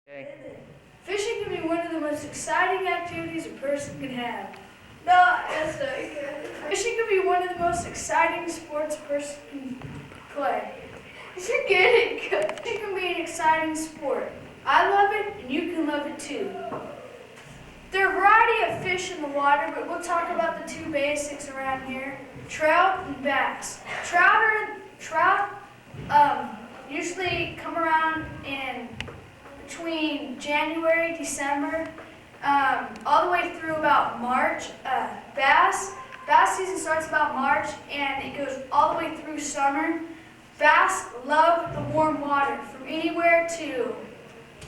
Okay. Fishing can be one of the most exciting activities a person can have. No, that's not good. Fishing can be one of the most exciting sports a person can play. You're getting good. Fishing can be an exciting sport. I love it, and you can love it too. There are a variety of fish in the water, but we'll talk about the two basics around here: trout and bass. Trout usually come around in between January, December, all the way through about March. Bass season starts about March and it goes all the way through summer. Bass love the warm water from anywhere to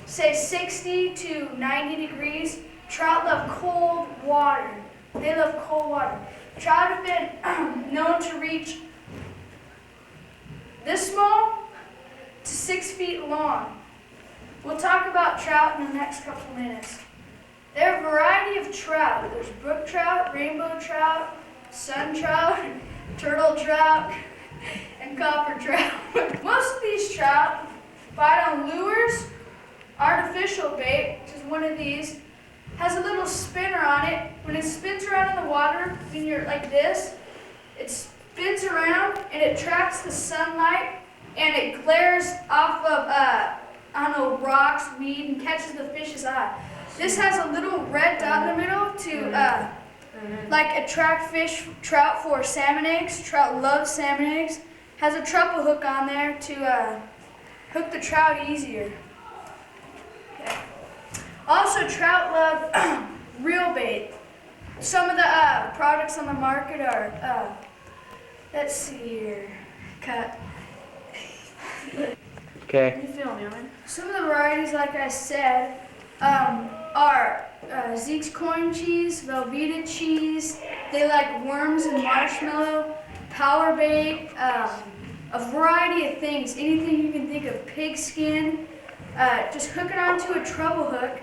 say 60 to 90 degrees. Trout love cold water. They love cold water. Trout have been known to reach this small to 6 feet long. We'll talk about trout in the next couple minutes. There are a variety of trout. There's brook trout, rainbow trout, sun trout, turtle trout, and copper trout. Most of these trout bite on lures. Artificial bait, which is one of these, has a little spinner on it. When it spins around in the water, when you're like this, it spins around and it tracks the sunlight and it glares off of rocks, weed, and catches the fish's eye. This has a little red dot in the middle to attract trout for salmon eggs. Trout love salmon eggs. Has a treble hook on there to hook the trout easier. Okay. Also, trout love reel bait. Some of the products on the market are, let's see here, cut. Okay. You feel me, man? Some of the varieties, like I said, are Zeke's corn cheese, Velveeta cheese. They like worms and marshmallow, power bait, a variety of things. Anything you can think of, pig skin. Just hook it onto a treble hook,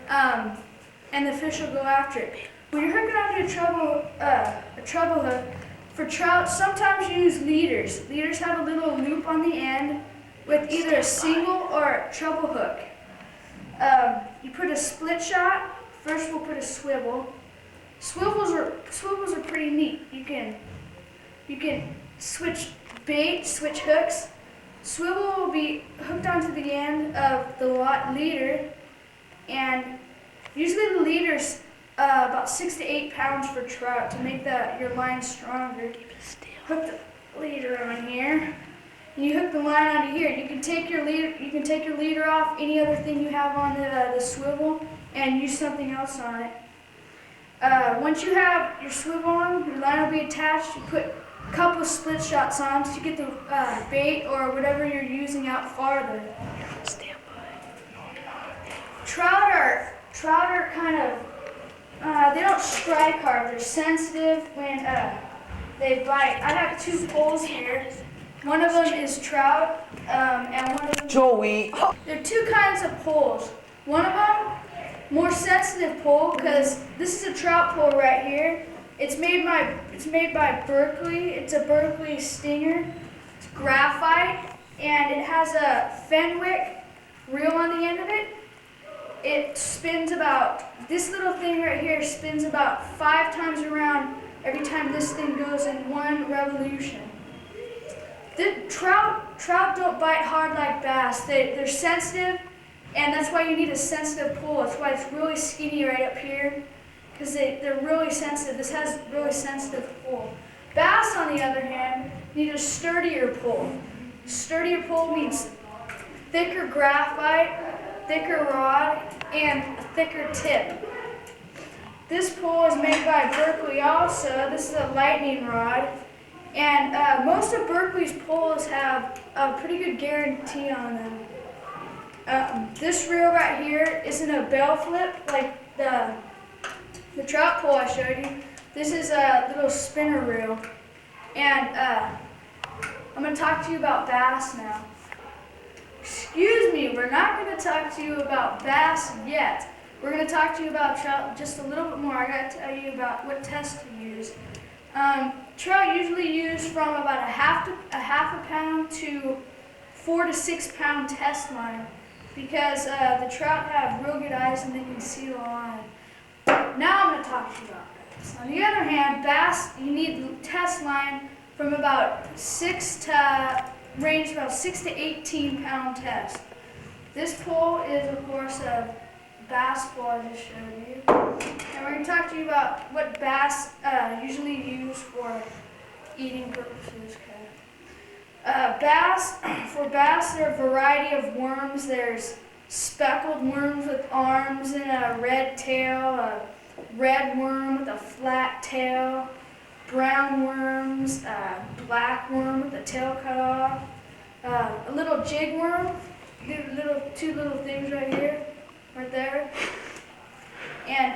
and the fish will go after it. When you're hooking onto a treble hook, for trout, sometimes you use leaders. Leaders have a little loop on the end with either a single or a treble hook. You put a split shot. First we'll put a swivel. Swivels are pretty neat. You can switch bait, switch hooks. Swivel will be hooked onto the end of the leader, and usually the leader's about 6 to 8 pounds for trout to make your line stronger. Hook the leader on here. And you hook the line onto here. You can take your leader off, any other thing you have on the swivel, and use something else on it. Once you have your swivel on, your line will be attached. You put a couple split shots on to get the bait or whatever you're using out farther. Trout are kind of, they don't strike hard. They're sensitive when they bite. I have 2 poles here. One of them is trout, and one of them Joey. There are 2 kinds of poles. One of them, more sensitive pole, because this is a trout pole right here. It's made by Berkley. It's a Berkley Stinger. It's graphite, and it has a Fenwick reel on the end of it. It spins this little thing right here spins about 5 times around every time this thing goes in one revolution. The trout don't bite hard like bass. They're sensitive, and that's why you need a sensitive pole. That's why it's really skinny right up here, because they're really sensitive. This has really sensitive pole. Bass, on the other hand, need a sturdier pole. Sturdier pole means thicker graphite, thicker rod, and a thicker tip. This pole is made by Berkley also. This is a lightning rod. And most of Berkley's poles have a pretty good guarantee on them. This reel right here isn't a bell flip like the trout pole I showed you. This is a little spinner reel. And I'm going to talk to you about bass now. Excuse me, we're not going to talk to you about bass yet. We're going to talk to you about trout just a little bit more. I got to tell you about what test to use. Trout usually use from about a half a pound to 4 to 6 pound test line. because the trout have real good eyes and they can see the line. Now I'm going to talk to you about bass. On the other hand, bass, you need test line from about range about 6 to 18 pound test. This pole is, of course, a bass pole I just showed you. And we're going to talk to you about what bass usually use for eating purposes. For bass, there are a variety of worms. There's speckled worms with arms and a red tail, a red worm with a flat tail, brown worms, black worm with the tail cut off, a little jig worm, two little things right here, right there. And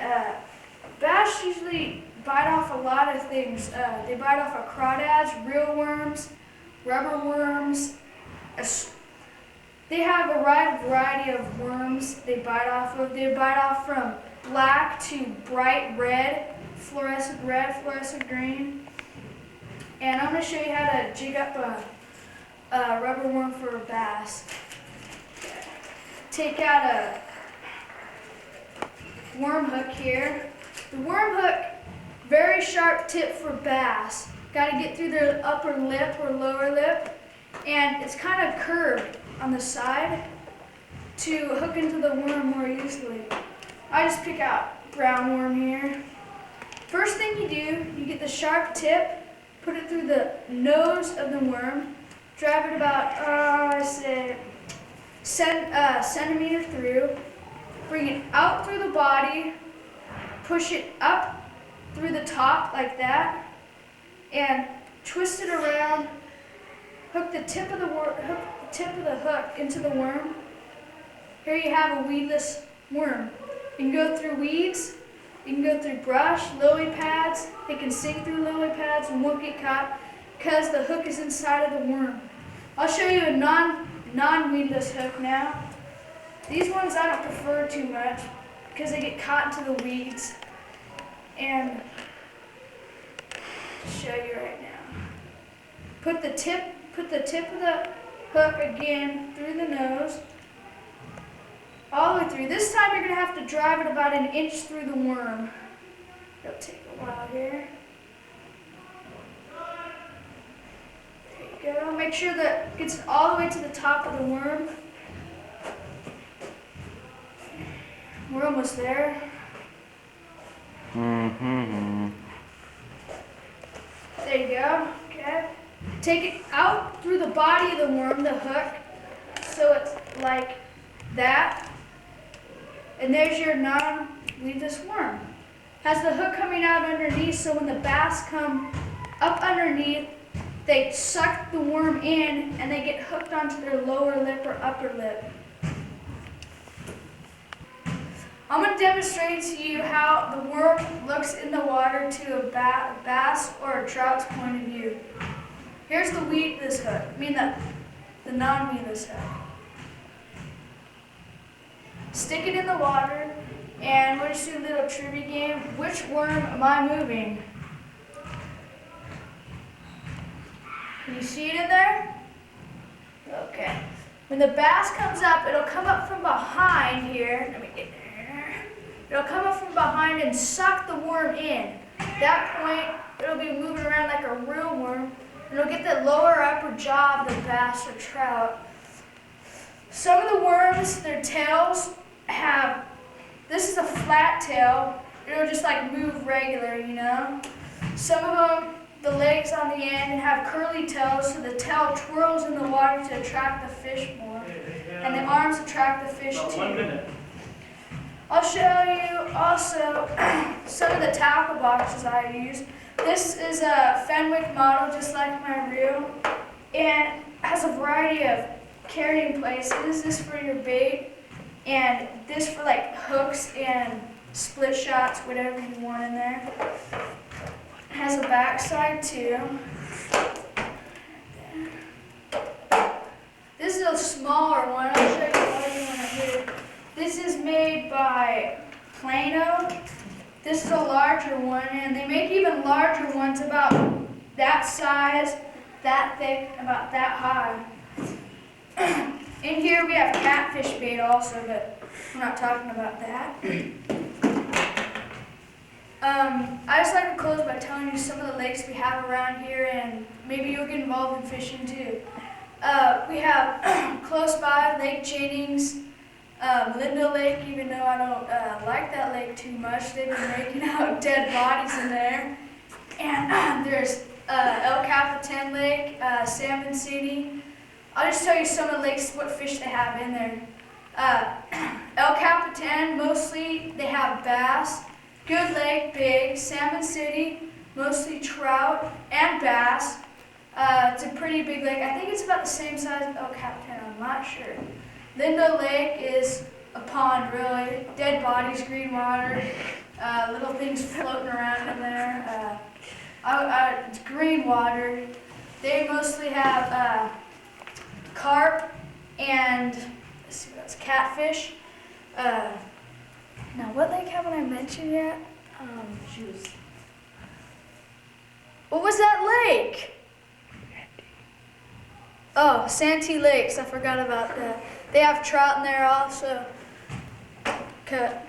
bass usually bite off a lot of things. They bite off of crawdads, real worms, rubber worms. They have a wide variety of worms they bite off of. They bite off from black to bright red, fluorescent green. And I'm going to show you how to jig up a rubber worm for a bass. Take out a worm hook here. The worm hook, very sharp tip for bass. Got to get through their upper lip or lower lip, and it's kind of curved on the side to hook into the worm more easily. I just pick out brown worm here. First thing you do, you get the sharp tip, put it through the nose of the worm, drive it about, centimeter through, bring it out through the body, push it up through the top like that, and twist it around, hook the tip of the hook into the worm. Here you have a weedless worm. You can go through weeds, you can go through brush, lily pads. They can sink through lily pads and won't get caught because the hook is inside of the worm. I'll show you a non-weedless hook now. These ones I don't prefer too much because they get caught into the weeds. And I'll show you right now. Put the tip of the hook again through the nose, all the way through. This time you're going to have to drive it about an inch through the worm. It'll take a while here. There you go. Make sure that it gets all the way to the top of the worm. We're almost there. There you go. Okay. Take it out through the body of the worm, the hook, so it's like that. And there's your non-weedless worm. Has the hook coming out underneath, so when the bass come up underneath, they suck the worm in and they get hooked onto their lower lip or upper lip. I'm going to demonstrate to you how the worm looks in the water to a bass or a trout's point of view. Here's the weedless hook, the non-weedless hook. Stick it in the water, and we'll just do a little trivia game. Which worm am I moving? Can you see it in there? Okay. When the bass comes up, it'll come up from behind here. Let me get there. It'll come up from behind and suck the worm in. At that point, it'll be moving around like a real worm. And it'll get the lower upper jaw of the bass or trout. Some of the worms, their tails this is a flat tail. It'll just like move regular, you know. Some of them, the legs on the end have curly tails, so the tail twirls in the water to attract the fish more. And the arms attract the fish too. 1 minute. I'll show you also some of the tackle boxes I use. This is a Fenwick model, just like my reel, and has a variety of carrying places. This for your bait, and this for like hooks and split shots, whatever you want in there. It has a backside too. This is a smaller one. I'll show you another one right here. This is made by Plano. This is a larger one, and they make even larger ones about that size, that thick, about that high. In here we have catfish bait also, but we're not talking about that. I just like to close by telling you some of the lakes we have around here, and maybe you'll get involved in fishing too. We have close by Lake Jennings, Lindo Lake, even though I don't like that lake too much. They've been making out dead bodies in there. And there's El Capitan Lake, Salmon City. I'll just tell you some of the lakes, what fish they have in there. El Capitan, mostly they have bass. Good Lake, big. Salmon City, mostly trout and bass. It's a pretty big lake. I think it's about the same size as El Capitan, I'm not sure. Lindo Lake is a pond, really. Dead bodies, green water, little things floating around in there. It's green water. They mostly have carp and, let's see what else, catfish. Now, what lake haven't I mentioned yet? What was that lake? Oh, Santee Lakes. I forgot about that. They have trout in there also. Cut.